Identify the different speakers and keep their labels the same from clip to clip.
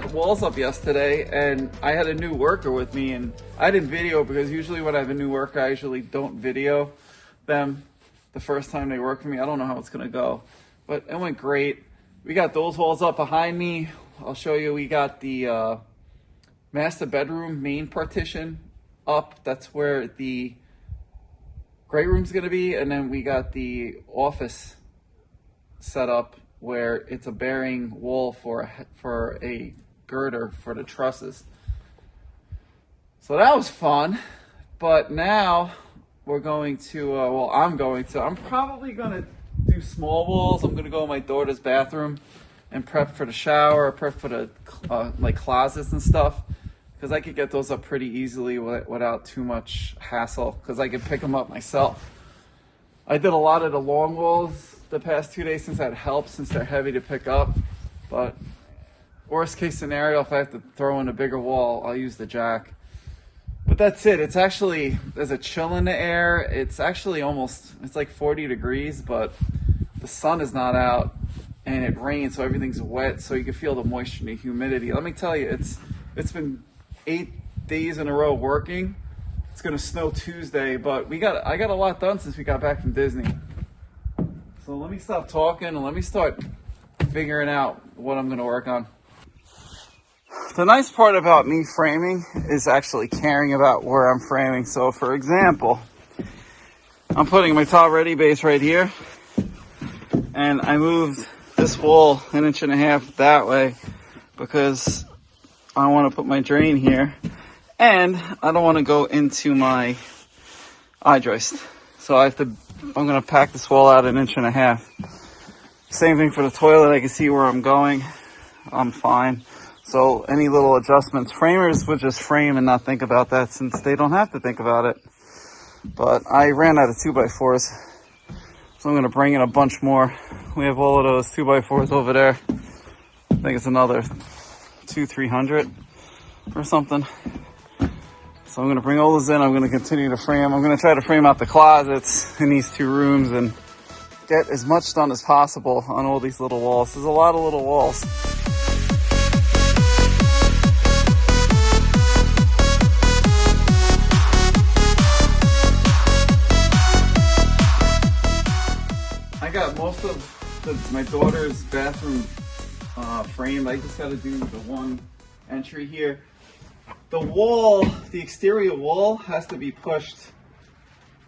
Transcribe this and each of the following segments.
Speaker 1: the walls up yesterday, and I had a new worker with me, and I didn't video because usually when I have a new worker, I usually don't video them the first time they work for me. I don't know how it's gonna go, but it went great. We got those walls up behind me. I'll show you. We got the master bedroom main partition up. That's where the great room's gonna be, and then we got the office set up where it's a bearing wall for a girder for the trusses. So that was fun. But now we're going to, I'm probably going to do small walls. I'm going to go in my daughter's bathroom and prep for the shower, prep for the like closets and stuff, because I could get those up pretty easily without too much hassle, because I could pick them up myself. I did a lot of the long walls the past 2 days since that helps, since they're heavy to pick up. But worst case scenario, if I have to throw in a bigger wall, I'll use the jack. But that's it. It's actually, there's a chill in the air. It's actually it's like 40 degrees, but the sun is not out and it rains, so everything's wet, so you can feel the moisture and the humidity. Let me tell you, it's been 8 days in a row working. It's gonna snow Tuesday, but I got a lot done since we got back from Disney. So let me stop talking and let me start figuring out what I'm gonna work on. The nice part about me framing is actually caring about where I'm framing. So for example, I'm putting my top ready base right here, and I moved this wall 1.5 inches that way because I want to put my drain here, and I don't want to go into my eye joist. So I'm going to pack this wall out 1.5 inches. Same thing for the toilet. I can see where I'm going. I'm fine. So any little adjustments, framers would just frame and not think about that, since they don't have to think about it. But I ran out of 2x4s, so I'm going to bring in a bunch more. We have all of those 2x4s over there. I think it's another 200-300 or something. So I'm going to bring all those in. I'm going to continue to frame. I'm going to try to frame out the closets in these 2 rooms and get as much done as possible on all these little walls. There's a lot of little walls. I got most of my daughter's bathroom framed. I just got to do the one entry here. The wall, the exterior wall has to be pushed,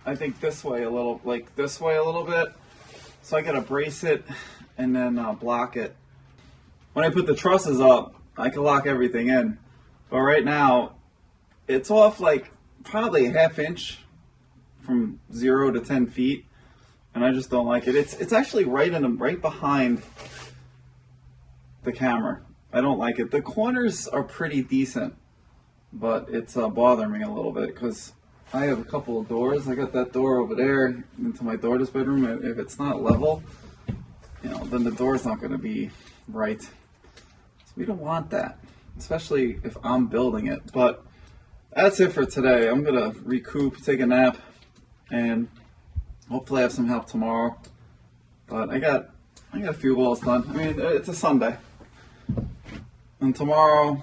Speaker 1: I think this way a little bit. So I got to brace it and then block it. When I put the trusses up, I can lock everything in. But right now, it's off like probably a 1/2 inch from 0 to 10 feet. And I just don't like it. It's actually right behind the camera. I don't like it. The corners are pretty decent, but it's bothering me a little bit because I have a couple of doors. I got that door over there into my daughter's bedroom. If it's not level, then the door's not going to be right. So we don't want that, especially if I'm building it. But that's it for today. I'm going to recoup, take a nap, and hopefully I have some help tomorrow. But I got a few walls done. I mean, it's a Sunday. And tomorrow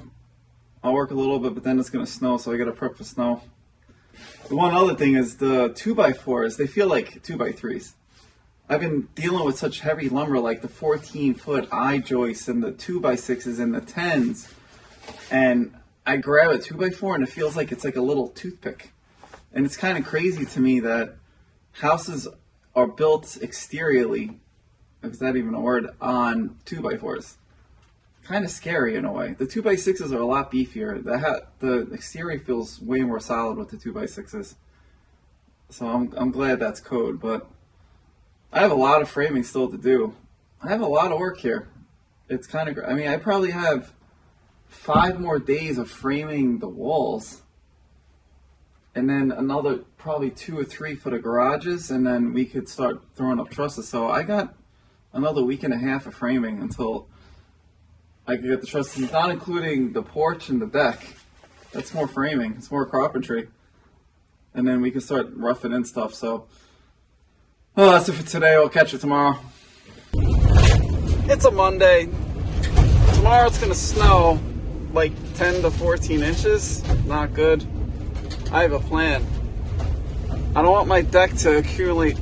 Speaker 1: I'll work a little bit, but then it's going to snow, so I got to prep for snow. The one other thing is the 2x4s, they feel like 2x3s. I've been dealing with such heavy lumber, like the 14-foot eye joists and the 2x6s and the 10s. And I grab a 2x4 and it feels like it's like a little toothpick. And it's kind of crazy to me that houses are built exteriorly, if is that even a word, on 2x4s. Kind of scary in a way. The 2x6s are a lot beefier. The exterior feels way more solid with the 2x6s. So I'm glad that's code, but I have a lot of framing still to do. I have a lot of work here. It's kind of, I probably have 5 more days of framing the walls, and then another probably 2 or 3 for the garages, and then we could start throwing up trusses. So I got another 1.5 weeks of framing until I can get the trusses, not including the porch and the deck. That's more framing. It's more carpentry. And then we can start roughing in stuff. So, that's it for today. I'll catch you tomorrow. It's a Monday. Tomorrow it's going to snow. like 10 to 14 inches. Not good. I have a plan. I don't want my deck to accumulate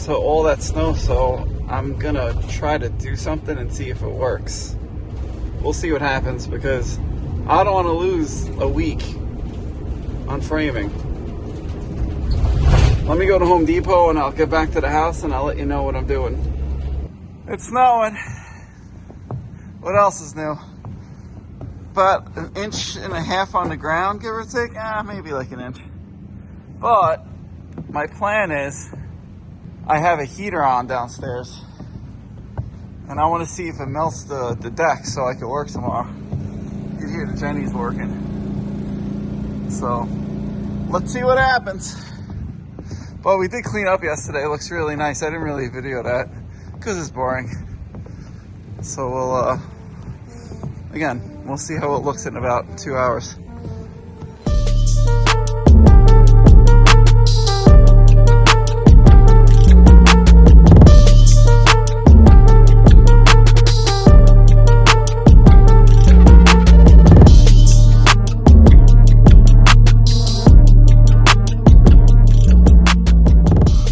Speaker 1: to all that snow, so I'm gonna try to do something and see if it works. We'll see what happens, because I don't want to lose a week on framing. Let me go to Home Depot and I'll get back to the house and I'll let you know what I'm doing. It's snowing. What else is new? About 1.5 inches on the ground, give or take. Maybe like an inch. But my plan is, I have a heater on downstairs and I want to see if it melts the deck so I can work tomorrow. You can hear the Jenny's working. So let's see what happens. But we did clean up yesterday. It looks really nice. I didn't really video that because it's boring. So we'll see how it looks in about 2 hours.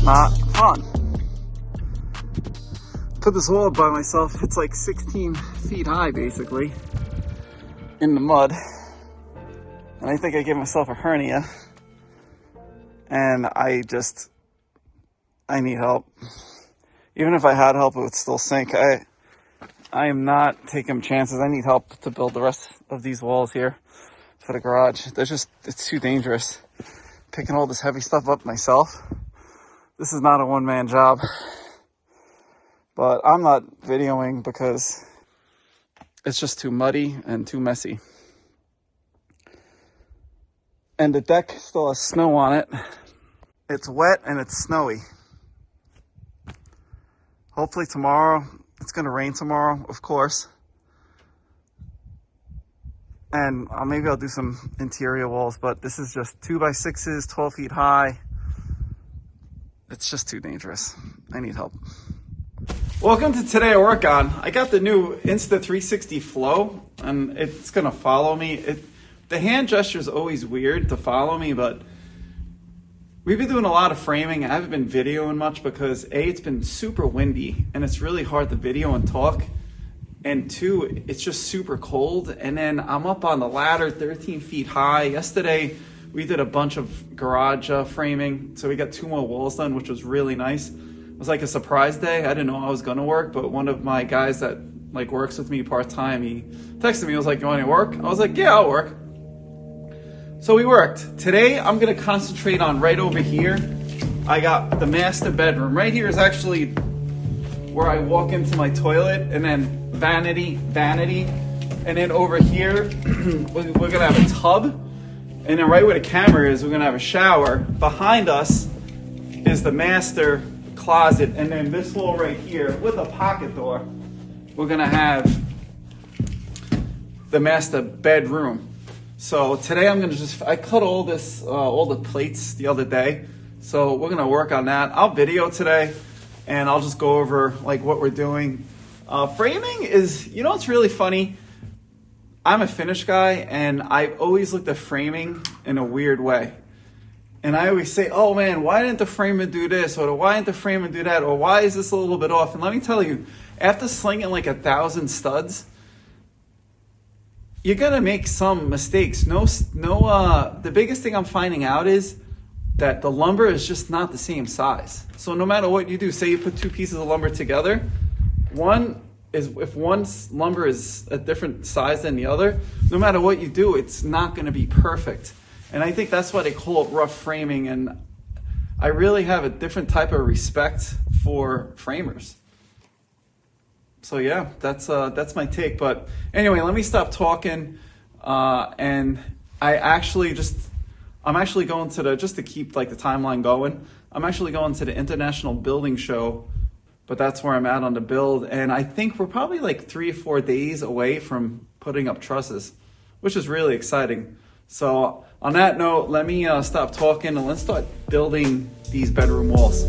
Speaker 1: Not fun. Put this wall up by myself. It's like 16 feet high, basically, in the mud. And I think I gave myself a hernia. And I need help. Even if I had help, it would still sink. I am not taking chances. I need help to build the rest of these walls here for the garage. It's too dangerous. Picking all this heavy stuff up myself. This is not a one-man job, but I'm not videoing because it's just too muddy and too messy. And the deck still has snow on it. It's wet and it's snowy. Hopefully tomorrow, it's gonna rain tomorrow, of course. And maybe I'll do some interior walls, but this is just 2x6s, 12 feet high. It's just too dangerous. I need help. Welcome to Today I Work On. I got the new Insta360 Flow, and it's gonna follow me. The hand gesture is always weird to follow me, but we've been doing a lot of framing. I haven't been videoing much because A, it's been super windy, and it's really hard to video and talk. And 2, it's just super cold. And then I'm up on the ladder, 13 feet high. Yesterday, we did a bunch of garage framing, so we got 2 more walls done, which was really nice. It was like a surprise day. I didn't know I was gonna work, but one of my guys that works with me part-time, he texted me, he was like, "You want to work?" I was like, "Yeah, I'll work." So we worked. Today, I'm gonna concentrate on right over here. I got the master bedroom. Right here is actually where I walk into my toilet, and then vanity. And then over here, we're gonna have a tub. And then right where the camera is, we're gonna have a shower. Behind us is the master closet. And then this wall right here with a pocket door, we're gonna have the master bedroom. So today I'm gonna I cut all the plates the other day. So we're gonna work on that. I'll video today and I'll just go over what we're doing. Framing is, it's really funny. I'm a finish guy, and I've always looked at framing in a weird way. And I always say, oh man, why didn't the framer do this? Or why didn't the framer do that? Or why is this a little bit off? And let me tell you, after slinging 1,000 studs, you're gonna make some mistakes. The biggest thing I'm finding out is that the lumber is just not the same size. So no matter what you do, say you put 2 pieces of lumber together, if one lumber is a different size than the other, no matter what you do, it's not going to be perfect. And I think that's why they call it rough framing. And I really have a different type of respect for framers. So yeah, that's my take. But anyway, let me stop talking. And I'm actually going to just to keep the timeline going. I'm actually going to the International Building Show. But that's where I'm at on the build. And I think we're probably 3 or 4 days away from putting up trusses, which is really exciting. So on that note, let me stop talking and let's start building these bedroom walls.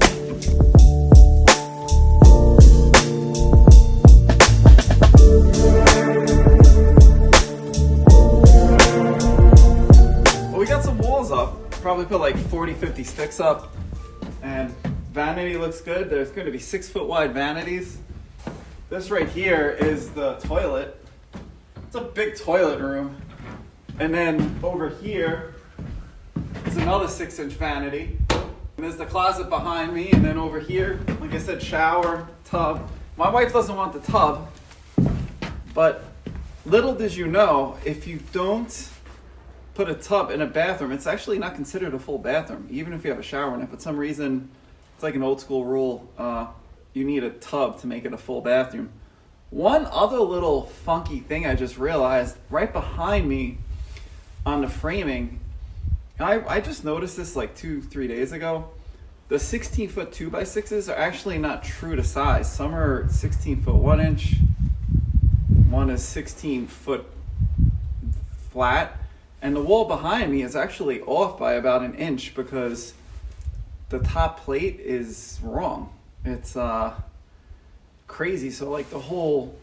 Speaker 1: probably put like 40, 50 sticks up. And vanity looks good. There's going to be 6 foot wide vanities. This right here is the toilet. It's a big toilet room. And then over here is another 6-inch vanity. And there's the closet behind me. And then over here, like I said, shower, tub. My wife doesn't want the tub. But little did you know, if you don't put a tub in a bathroom, it's actually not considered a full bathroom, even if you have a shower in it. But some reason, it's like an old school rule, you need a tub to make it a full bathroom. One other little funky thing I just realized, right behind me on the framing, I just noticed this like 2-3 days ago. The 16-foot 2x6s are actually not true to size. Some are 16 foot 1 inch, one is 16 foot flat. And the wall behind me is actually off by about 1 inch because the top plate is wrong. It's crazy. So like the whole,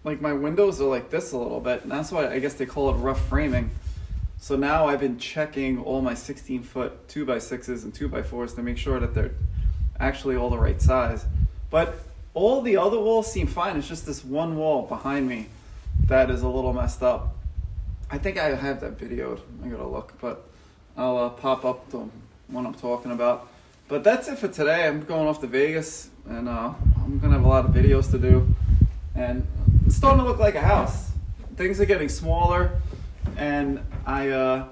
Speaker 1: like my windows are like this a little bit. And that's why I guess they call it rough framing. So now I've been checking all my 16-foot 2x6s and 2x4s to make sure that they're actually all the right size. But all the other walls seem fine. It's just this one wall behind me that is a little messed up. I think I have that videoed. I gotta look, but I'll pop up the one I'm talking about. But that's it for today. I'm going off to Vegas, and I'm gonna have a lot of videos to do. And it's starting to look like a house. Things are getting smaller, and I'm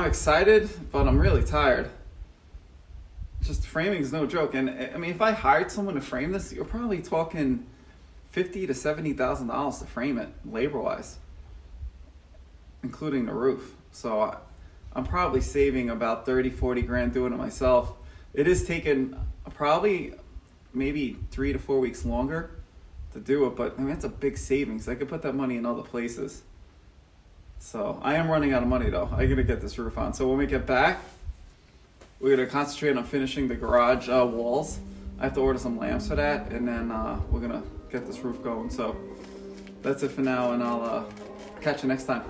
Speaker 1: excited, but I'm really tired. Just framing is no joke. And I mean, if I hired someone to frame this, you're probably talking $50,000 to $70,000 to frame it, labor-wise, including the roof. So I'm probably saving about 30-40 grand doing it myself. It is taking probably maybe 3 to 4 weeks longer to do it, but I mean, it's a big savings. I could put that money in other places. So I am running out of money though. I gotta get this roof on. So when we get back, we're gonna concentrate on finishing the garage walls. I have to order some lamps for that, and then we're gonna get this roof going. So that's it for now, and I'll catch you next time.